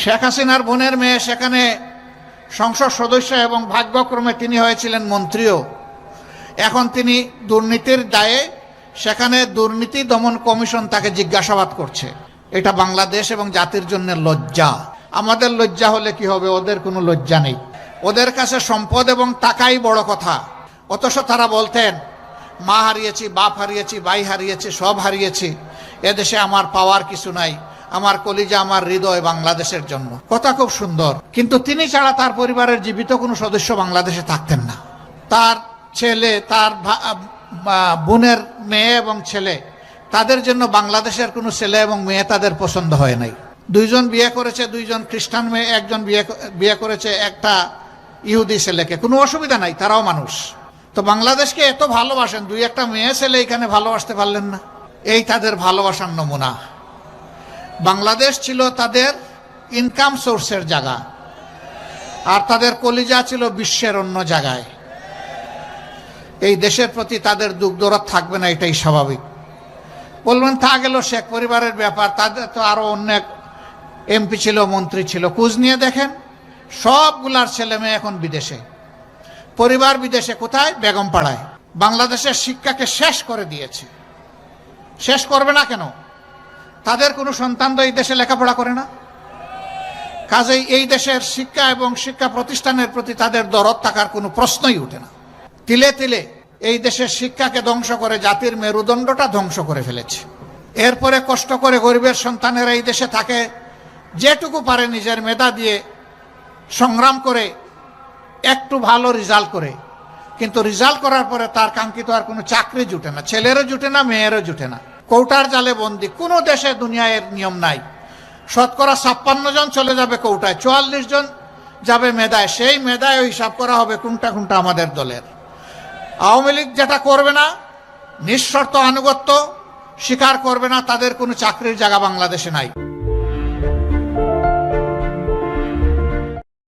শেখ হাসিনার বোনের মেয়ে সেখানে সংসদ সদস্য এবং ভাগ্যক্রমে তিনি হয়েছিলেন মন্ত্রীও। এখন তিনি দুর্নীতির দায়ে সেখানে দুর্নীতি দমন কমিশন তাকে জিজ্ঞাসাবাদ করছে। এটা বাংলাদেশ এবং জাতির জন্য লজ্জা। আমাদের লজ্জা হলে কি হবে? ওদের কোনো লজ্জা নেই। ওদের কাছে সম্পদ এবং টাকাই বড় কথা। অথচ তারা বলতেন মা হারিয়েছি, বাপ হারিয়েছি, ভাই হারিয়েছি, সব হারিয়েছি, এদেশে আমার পাওয়ার কিছু নাই, আমার কলিজা, আমার হৃদয় বাংলাদেশের জন্য। কথা খুব সুন্দর, কিন্তু তিনি ছাড়া তার পরিবারের জীবিত কোনো সদস্য বাংলাদেশে থাকতেন না। তার ছেলে, তার বোনের মেয়ে এবং ছেলে, তাদের জন্য বাংলাদেশের কোনো ছেলে এবং মেয়ে তাদের পছন্দ হয় নাই। দুইজন বিয়ে করেছে, দুইজন খ্রিস্টান মেয়ে, একজন বিয়ে করেছে একটা ইহুদি ছেলেকে। কোনো অসুবিধা নাই, তারাও মানুষ। তো বাংলাদেশকে এত ভালোবাসেন, দুই একটা মেয়ে ছেলে এখানে ভালোবাসতে পারলেন না। এই তাদের ভালোবাসার নমুনা। বাংলাদেশ ছিল তাদের ইনকাম সোর্সের জায়গা, আর তাদের কলিজা ছিল বিশ্বের অন্য জায়গায়। এই দেশের প্রতি তাদের দুঃখ দরদ থাকবে না, এটাই স্বাভাবিক। বলবেন তা গেল শেখ পরিবারের ব্যাপার, তাদের তো আরো অনেক এমপি ছিল, মন্ত্রী ছিল। খোঁজ নিয়ে দেখেন, সবগুলার ছেলে মেয়ে এখন বিদেশে, পরিবার বিদেশে। কোথায়? বেগমপাড়ায়। বাংলাদেশের শিক্ষাকে শেষ করে দিয়েছে। শেষ করবে না কেন? তাদের কোনো সন্তান তো এই দেশে লেখাপড়া করে না। কাজেই এই দেশের শিক্ষা এবং শিক্ষা প্রতিষ্ঠানের প্রতি তাদের দরদ থাকার কোনো প্রশ্নই ওঠে না। তিলে তিলে এই দেশের শিক্ষাকে ধ্বংস করে জাতির মেরুদণ্ডটা ধ্বংস করে ফেলেছে। এরপরে কষ্ট করে গরিবের সন্তানেরা এই দেশে থাকে, যেটুকু পারে নিজের মেধা দিয়ে সংগ্রাম করে একটু ভালো রেজাল্ট করে, কিন্তু রেজাল্ট করার পরে তার কাঙ্ক্ষিত আর কোনো চাকরি জুটে না, ছেলেরও জুটে না, মেয়েরও জুটে না। কৌটার জালে বন্দি। কোনো দেশে দুনিয়ায় এর নিয়ম নাই। শতকরা 56 জন চলে যাবে কৌটায়, 44 জন যাবে মেধায়। সেই মেধায় হিসাব করা হবে কোনটা কোনটা আমাদের দলের। আওয়ামী লীগ যেটা করবে না, নিঃশর্ত আনুগত্য স্বীকার করবে না, তাদের কোনো চাকরির জায়গা বাংলাদেশে নাই।